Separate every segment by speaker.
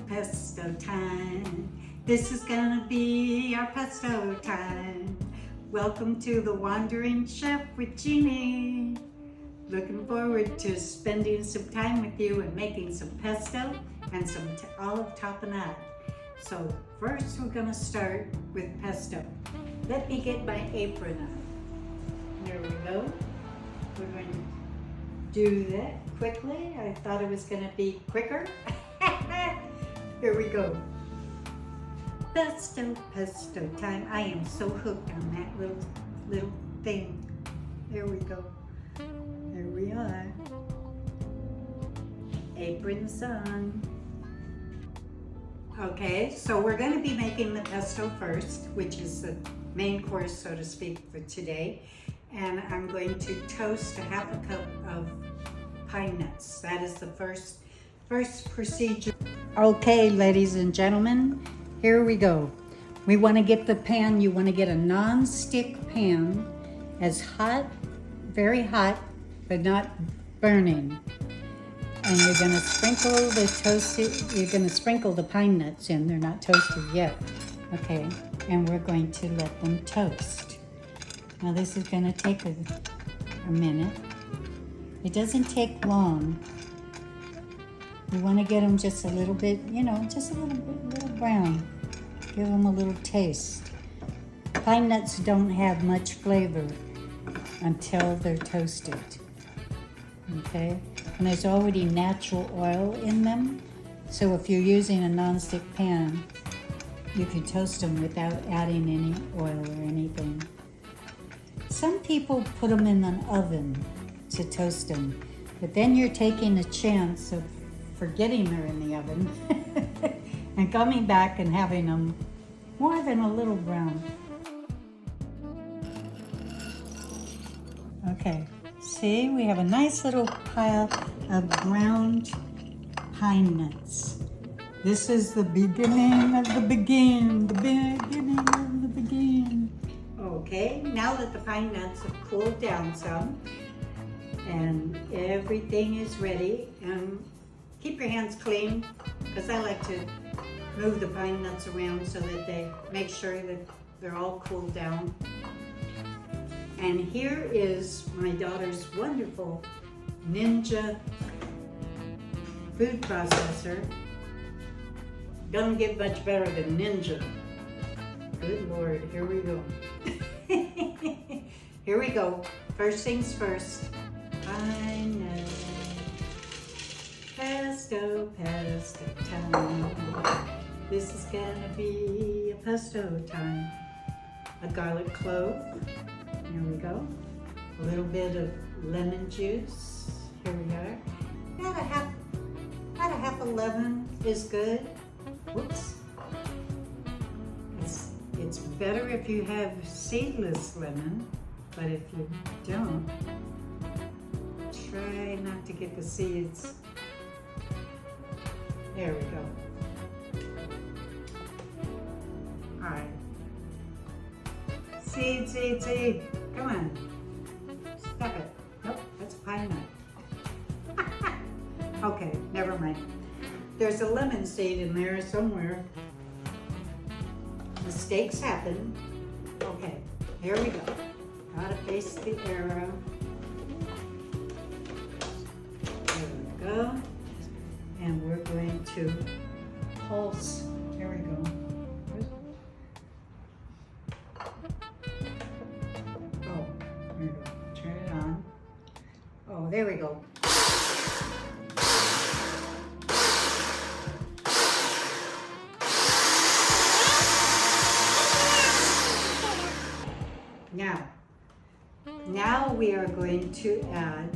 Speaker 1: Pesto time. This is gonna be our pesto time. Welcome to the Wandering Chef with Jeannie. Looking forward to spending some time with you and making some pesto and some olive tapenade. So first we're gonna start with pesto. Let me get my apron on. There we go. We're going to do that quickly. I thought it was gonna be quicker. Here we go. Pesto time. I am so hooked on that little thing. There we go. There we are. Aprons on. Okay, so we're going to be making the pesto first, which is the main course, so to speak, for today. And I'm going to toast a half a cup of pine nuts. That is the first procedure. Okay, ladies and gentlemen, here we go. We want to get the pan, you want to get a non-stick pan, as hot, very hot, but not burning. And you're going to sprinkle the pine nuts in. They're not toasted yet. Okay, and we're going to let them toast. Now this is going to take a minute. It doesn't take long. You want to get them just a little bit, just a little brown. Give them a little taste. Pine nuts don't have much flavor until they're toasted. Okay? And there's already natural oil in them. So if you're using a nonstick pan, you can toast them without adding any oil or anything. Some people put them in an oven to toast them, but then you're taking a chance of forgetting they're in the oven and coming back and having them more than a little brown. Okay, see, we have a nice little pile of ground pine nuts. This is the beginning of the beginning. Okay, now that the pine nuts have cooled down some and everything is ready, and keep your hands clean, because I like to move the pine nuts around so that they make sure that they're all cooled down. And here is my daughter's wonderful Ninja food processor. Doesn't get much better than Ninja. Good Lord, here we go. Here we go. First things first. Pine nuts. Pesto time. This is gonna be a pesto time. A garlic clove. Here we go. A little bit of lemon juice. Here we are. About a half a lemon is good. Whoops. It's better if you have seedless lemon, but if you don't, try not to get the seeds. There we go. All right. Seed. Come on. Stop it. Nope, that's a pine nut. Okay, never mind. There's a lemon seed in there somewhere. Mistakes happen. Okay, here we go. Gotta face the arrow. There we go. And we're going to pulse. Here we go. Oh, here we go. Turn it on. Oh, there we go. Now we are going to add,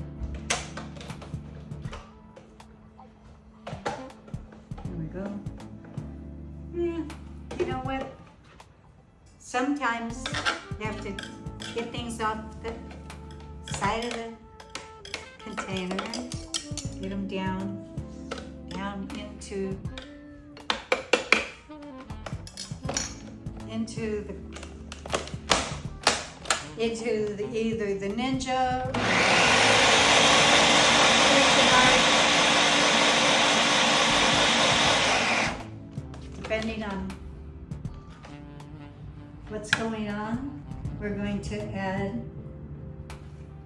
Speaker 1: here we go. You know what? Sometimes you have to get things off the side of the container, get them down into the either the Ninja, depending on what's going on. We're going to add,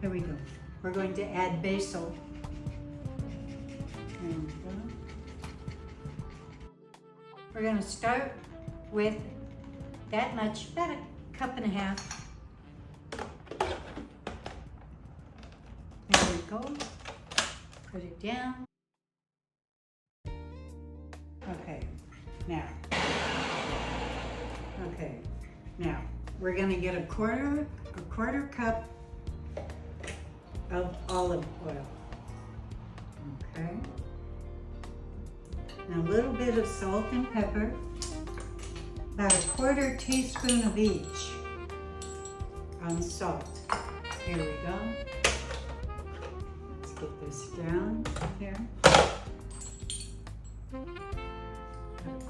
Speaker 1: here we go. We're going to add basil. We're going to start with that much, about a cup and a half. There we go. Put it down. Okay, now we're going to get a quarter cup of olive oil. Okay. Now a little bit of salt and pepper, about a quarter teaspoon of each on salt. Here we go. Let's get this down here. A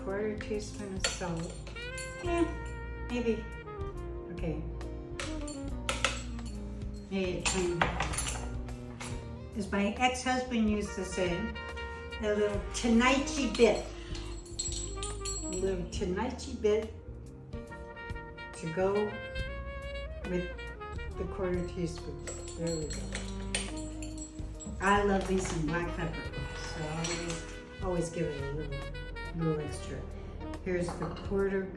Speaker 1: quarter teaspoon of salt. Yeah, maybe. Okay. Maybe a tiny bit. As my ex-husband used to say, a little tonighty bit. A little tonighty bit to go with the quarter teaspoon. There we go. I love me some black pepper, so I always give it a little extra. Here's the quarter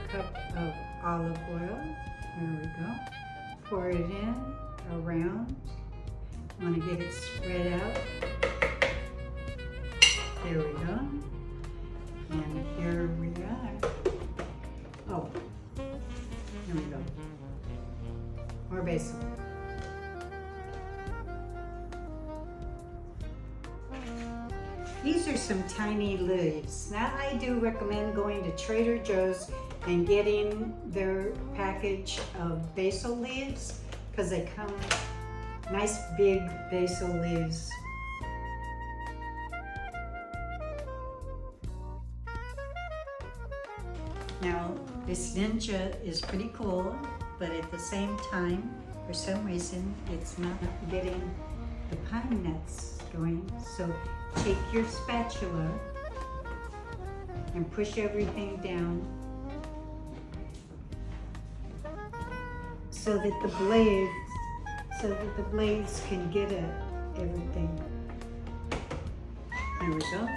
Speaker 1: cup of olive oil. There we go. Pour it in around. Want to get it spread out. There we go. And here we are. Oh, here we go. More basil. These are some tiny leaves. Now I do recommend going to Trader Joe's and getting their package of basil leaves because they come nice big basil leaves. Now this Ninja is pretty cool, but at the same time, for some reason, it's not getting the pine nuts going. So take your spatula and push everything down so that the blades can get at everything. There we go.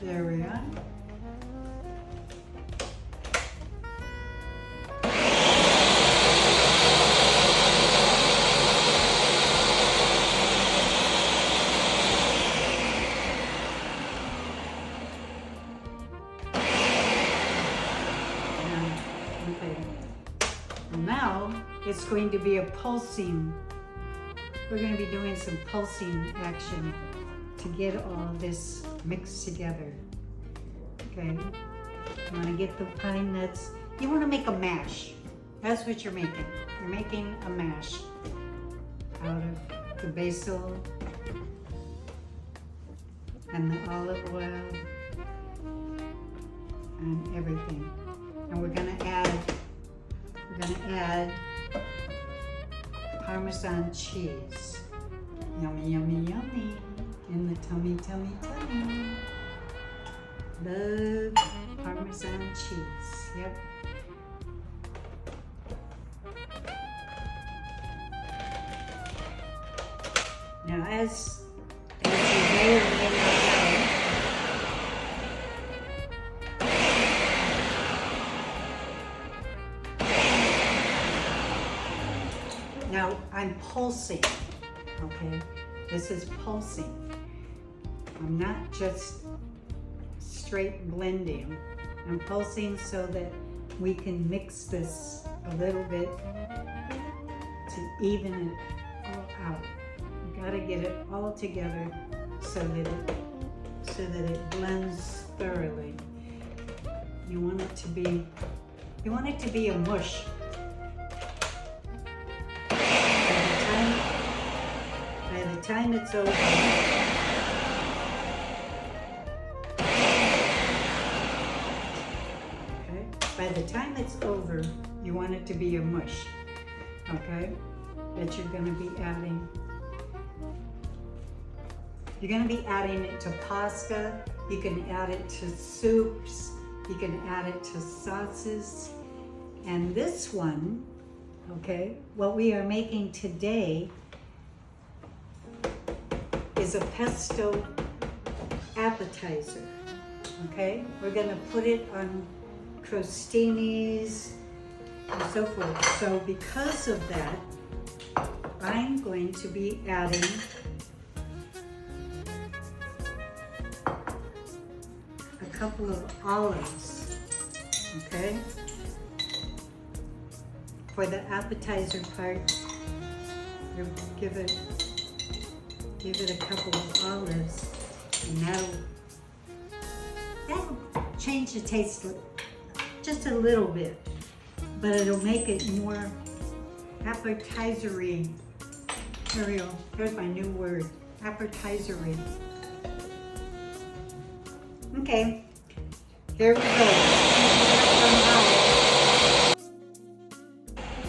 Speaker 1: There we are. Now it's going to be a pulsing. We're going to be doing some pulsing action to get all this mixed together. Okay, you want to get the pine nuts. You want to make a mash. That's what you're making. You're making a mash out of the basil and the olive oil and everything. And we're going to add Parmesan cheese. Yummy, yummy, yummy. In the tummy, tummy, tummy. Love Parmesan cheese. Yep. Now, as you may or may not know, now I'm pulsing, okay? This is pulsing. I'm not just straight blending. I'm pulsing so that we can mix this a little bit to even it all out. You gotta get it all together so that it blends thoroughly. You want it to be You want it to be a mush. By the time it's over, okay? By the time it's over, you want it to be a mush, okay? That you're gonna be adding. You're gonna be adding it to pasta. You can add it to soups. You can add it to sauces. And this one, okay, what we are making today is a pesto appetizer, okay? We're gonna put it on crostinis and so forth. So because of that, I'm going to be adding a couple of olives, okay? For the appetizer part, we'll give it a couple of olives, and that'll change the taste just a little bit, but it'll make it more appetizer-y. Here we go. Here's my new word, appetizer-y. Okay, here we go.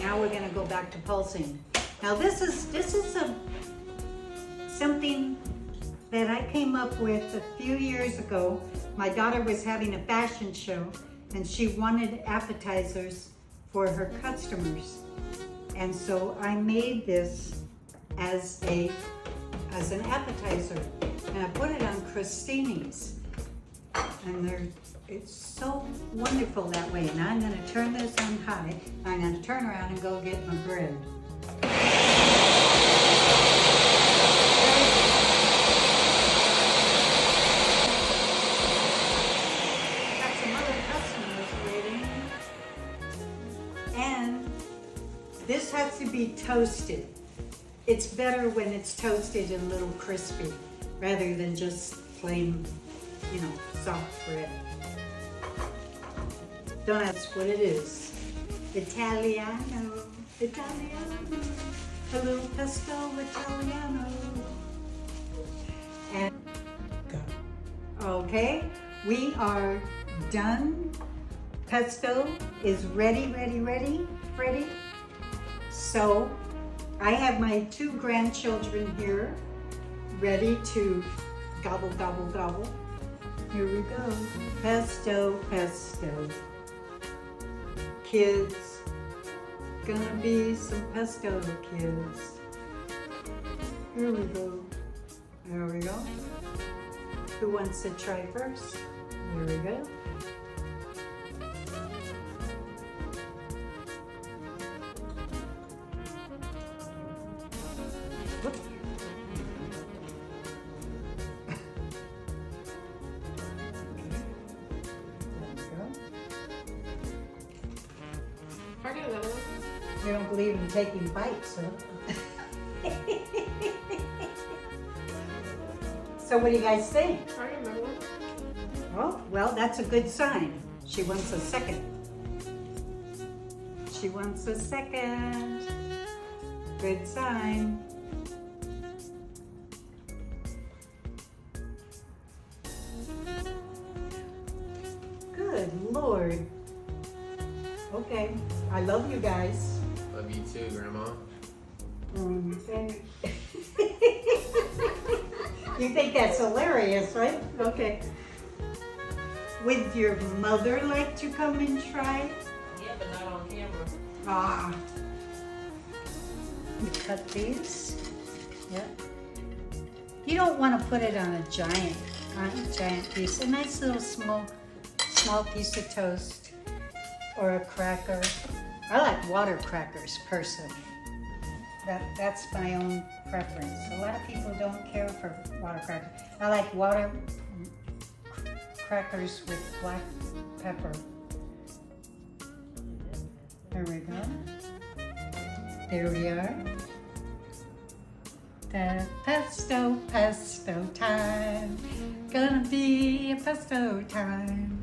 Speaker 1: Now we're gonna go back to pulsing. Now this is something that I came up with a few years ago. My daughter was having a fashion show and she wanted appetizers for her customers. And so I made this as an appetizer, and I put it on crostinis. And it's so wonderful that way. And I'm gonna turn this on high. I'm gonna turn around and go get my bread. Got some other customers waiting. And this has to be toasted. It's better when it's toasted and a little crispy, rather than just plain, soft bread. Don't ask what it is. Italiano, Italiano, a little pesto Italiano. And okay, we are done. Pesto is ready. So I have my 2 grandchildren here, ready to gobble, gobble, gobble. Here we go. Pesto, pesto. Kids, gonna be some pesto, kids. Here we go. There we go. Who wants to try first? Here we go. Whoops. You don't believe in taking bites, huh? So what do you guys think? Oh, well, that's a good sign. She wants a second. She wants a second. Good sign. Good Lord. Okay, I love you guys.
Speaker 2: Love you too, Grandma.
Speaker 1: Okay. You think that's hilarious, right? Okay. Would your mother like to come and try?
Speaker 3: Yeah, but not on camera.
Speaker 1: Ah. You cut these. Yep. You don't want to put it on a giant piece. A nice little small piece of toast or a cracker. I like water crackers personally. That's my own preference. A lot of people don't care for water crackers. I like water crackers with black pepper. There we go. There we are. The pesto time. Gonna be a pesto time.